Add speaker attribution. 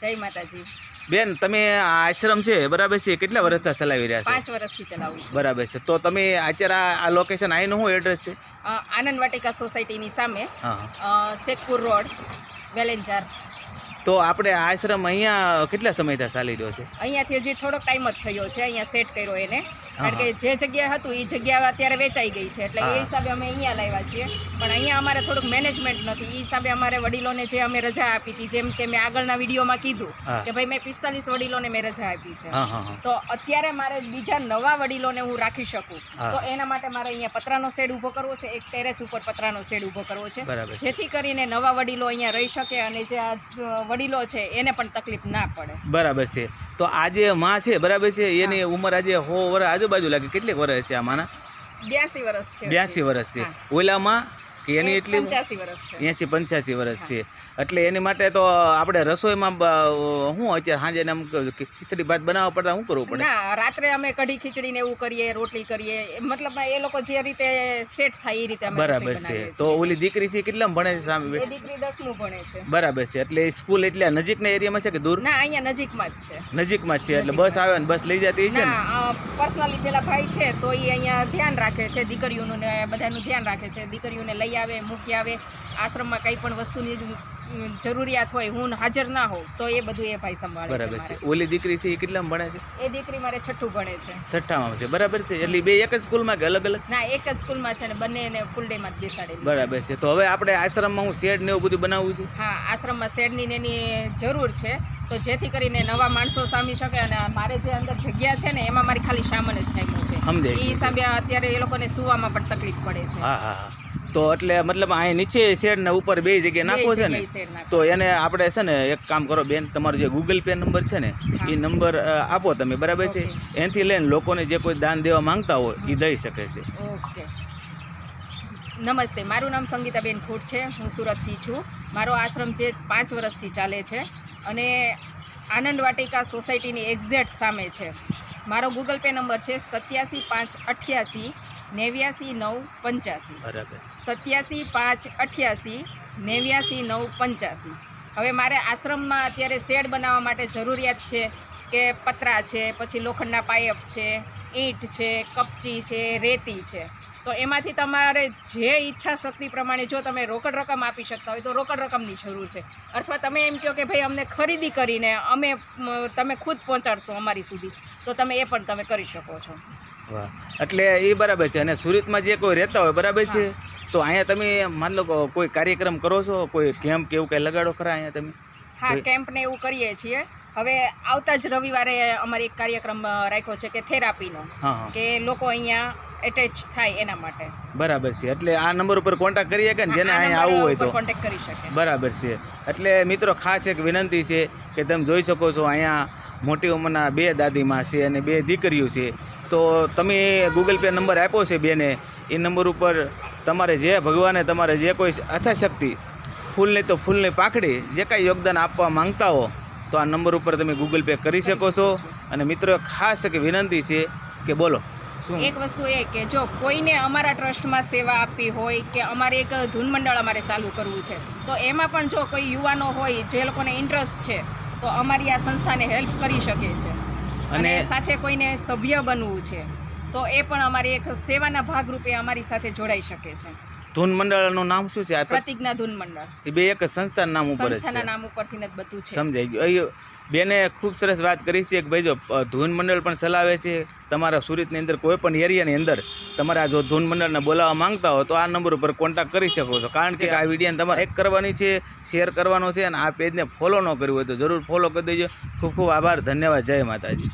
Speaker 1: જય માતાજી.
Speaker 2: બેન, તમે આ આશ્રમ છે બરાબર છે, કેટલા વર્ષથી ચલાવી રહ્યા છો?
Speaker 1: 5 વર્ષથી ચલાવું છું.
Speaker 2: બરાબર છે. તો તમે અત્યારે આ લોકેશન આઈનું શું એડ્રેસ છે?
Speaker 1: આનંદ વાટિકા સોસાયટીની સામે,
Speaker 2: હા.
Speaker 1: શેખપુર રોડ, વેલેન્જાર.
Speaker 2: તો આપણે આ આશ્રમ અહીંયા કેટલા સમયથી ચાલી રહ્યો છે?
Speaker 1: અહીંયાથી હજી થોડોક ટાઈમ જ થયો છે, અહીંયા સેટ કર્યો એને, કારણ કે જે જગ્યા હતું એ જગ્યા અત્યારે વેચાઈ ગઈ છે, એટલે એ હિસાબે અમે અહીંયા લાવ્યા છીએ. પણ અહીંયા અમારે થોડુંક મેનેજમેન્ટ નથી, એ હિસાબે અમારે વડીલોને જે અમે રજા આપી હતી, જેમ કે મેં આગળના વિડીયોમાં કીધું કે ભાઈ મેં 45 વડીલોને મેં રજા આપી છે, તો અત્યારે મારે બીજા નવા વડીલોને હું રાખી શકું, તો એના માટે મારે અહીંયા પતરાનો શેડ ઊભો કરવો છે, એક ટેરેસ ઉપર પતરાનો શેડ ઊભો કરવો છે, જેથી કરીને નવા વડીલો અહીંયા રહી શકે અને જે વડીલો છે એને પણ તકલીફ ના પડે.
Speaker 2: બરાબર છે. તો આજે માં છે બરાબર છે, એની ઉંમર આજે 100 વર્ષ આજુબાજુ લાગે. કેટલીક વર્ષ છે આ માના?
Speaker 1: 82 વર્ષ છે.
Speaker 2: 82 વર્ષ છે. ઓલામાં કે એની એટલી
Speaker 1: 85 વર્ષ છે.
Speaker 2: 80-85 વર્ષ છે. એટલે એની માટે તો આપણે રસોઈમાં શું અત્યારે સાંજે આમ ખીચડી ભાત બનાવવા પડતા શું કરવું પડે?
Speaker 1: ના, રાત્રે અમે કઢી ખીચડી ને એવું કરીએ, રોટલી કરીએ, મતલબ એ લોકો જે રીતે સેટ થાય એ રીતે અમે
Speaker 2: બરાબર છે. તો ઓલી દીકરી છે કેટલામાં ભણે છે સામે?
Speaker 1: એ દીકરી 10મું ભણે છે.
Speaker 2: બરાબર છે. એટલે સ્કૂલ એટલે નજીકના એરિયામાં છે કે દૂર?
Speaker 1: ના, અહીંયા નજીકમાં જ છે.
Speaker 2: નજીકમાં જ છે. એટલે બસ આવે ને બસ લઈ જતી છે ને?
Speaker 1: પર્સનલી પેલા ભાઈ છે તો એ અહીંયા ધ્યાન રાખે છે, દીકરીઓનું ને બધાનું ધ્યાન રાખે છે, દીકરીઓને લઈ આવે, મૂકી આવે, આશ્રમમાં કંઈ પણ વસ્તુની જરૂરિયાત હોય, હું હાજર ના હોઉં તો એ બધું એ ભાઈ સંભાળે છે.
Speaker 2: બરાબર છે. ઓલી દીકરી છે એ કેટલામાં ભણે છે?
Speaker 1: એ દીકરી મારે 6ઠું ભણે છે.
Speaker 2: 6ઠામાં છે. બરાબર છે. એટલે બે એક જ સ્કૂલમાં કે અલગ અલગ?
Speaker 1: ના, એક જ સ્કૂલમાં છે ને બંનેને ફૂલ ડે માં જ બેસાડેલી.
Speaker 2: બરાબર છે. તો હવે આપણે આશ્રમમાં હું શેડ ને એવું બધું બનાવવું છે?
Speaker 1: હા, આશ્રમમાં શેડની ને એની જરૂર છે, તો જેથી કરીને નવા માણસો સામી શકે, અને મારે જે અંદર જગ્યા છે ને એમાં મારી ખાલી સામાન જ ટાઈમો છે,
Speaker 2: સમજાય.
Speaker 1: એ હિસાબે અત્યારે એ લોકોને સુવામાં પણ તકલીફ પડે છે.
Speaker 2: હા હા. તો એટલે મતલબ અહીં નીચે શેડ ને ઉપર બે જગ્યાએ નાખવો છે ને, તો એને આપણે છે ને એક કામ કરો બેન, તમારો જે ગૂગલ પે નંબર છે ને એ નંબર આપો તમે, બરાબર છે? એનાથી લઈને લોકોને જે કોઈ દાન દેવા માંગતા હોય એ દઈ શકે છે.
Speaker 1: ઓકે. નમસ્તે, મારું નામ સંગીતાબેન ખોટ છે, હું સુરતથી છું. મારો આશ્રમ જે 5 વર્ષથી ચાલે છે અને આનંદ વાટિકા સોસાયટીની એક્ઝેક્ટ સામે છે. મારો ગૂગલ પે નંબર છે 87 588 89 985.
Speaker 2: બરાબર.
Speaker 1: 87 588 89 985. હવે મારે આશ્રમમાં અત્યારે શેડ બનાવવા માટે જરૂરિયાત છે કે પતરા છે, પછી લોખંડના પાઇપ છે, ઈંટ છે, કપચી છે, રેતી છે, તો એમાંથી તમારે જે ઈચ્છા શક્તિ પ્રમાણે જો તમે રોકડ રકમ આપી શકતા હોય તો રોકડ રકમની જરૂર છે, અથવા તમે એમ કહો કે ભાઈ અમને ખરીદી કરીને તમે ખુદ પહોંચાડશો અમારી સુધી, તો તમે એ પણ તમે કરી શકો છો.
Speaker 2: વાહ. એટલે એ બરાબર છે. અને સુરતમાં જે કોઈ રહેતા હોય બરાબર છે, તો અહીંયા તમે માન લો કોઈ કાર્યક્રમ કરો છો, કોઈ કેમ્પ કે એવું કંઈ લગાડો ખરા અહીંયા તમે?
Speaker 1: હા, કેમ્પ ને એવું કરીએ છીએ. હવે આવતા જ રવિવારે અમારે એક કાર્યક્રમ રાખ્યો છે કે થેરાપીનો, કે લોકો અહીંયા એટેચ થાય એના માટે.
Speaker 2: બરાબર છે. એટલે આ નંબર ઉપર કોન્ટેક્ટ કરી શકે ને, જેને અહીંયા આવવું હોય તો
Speaker 1: કોન્ટેક્ટ કરી શકે.
Speaker 2: બરાબર છે. એટલે મિત્રો ખાસ એક વિનંતી છે કે તમે જોઈ શકો છો અહીંયા મોટી ઉંમરના 2 દાદીમાં છે અને 2 દીકરીઓ છે. તો તમે ગૂગલ પે નંબર આપ્યો છે બેને, એ નંબર ઉપર તમારે જે ભગવાને તમારે જે કોઈ યથાશક્તિ ફૂલની તો ફૂલની પાંખડી જે કાંઈ યોગદાન આપવા માંગતા હો તો આ નંબર ઉપર તમે ગૂગલ પે કરી શકો છો. અને મિત્રો ખાસ એક વિનંતી છે કે બોલો શું?
Speaker 1: એક વસ્તુ એ કે જો કોઈને અમારા ટ્રસ્ટમાં સેવા આપવી હોય કે અમારે એક ધૂન મંડળ અમારે ચાલુ કરવું છે, તો એમાં પણ જો કોઈ યુવાનો હોય જે લોકોને ઇન્ટરેસ્ટ છે તો અમારી આ સંસ્થાને હેલ્પ કરી શકે છે. અને સાથે કોઈને સભ્ય બનવું છે તો એ પણ અમારી એક સેવાના ભાગરૂપે અમારી સાથે જોડાઈ શકે છે.
Speaker 2: ધૂન મંડળનું નામ શું છે?
Speaker 1: પ્રતિજ્ઞા ધૂન મંડળ.
Speaker 2: એ બે એક સંસ્થાના નામ ઉપર જ છે.
Speaker 1: સંસ્થાના નામ ઉપરથી જ બધું છે.
Speaker 2: સમજાઈ ગયું. બેને ખૂબ સરસ વાત કરી છે કે ભાઈ જો ધૂન મંડળ પણ ચલાવે છે તમારા સુરતની અંદર કોઈ પણ એરિયાની અંદર, તમારા જો ધૂન મંડળને બોલાવવા માંગતા હો તો આ નંબર ઉપર કોન્ટેક્ટ કરી શકો છો. કારણ કે આ વિડીયોને તમારે એક કરવાની છે, શેર કરવાનો છે, અને આ પેજને ફોલો ન કર્યું હોય તો જરૂર ફોલો કરી દેજો. ખૂબ ખૂબ આભાર, ધન્યવાદ, જય માતાજી.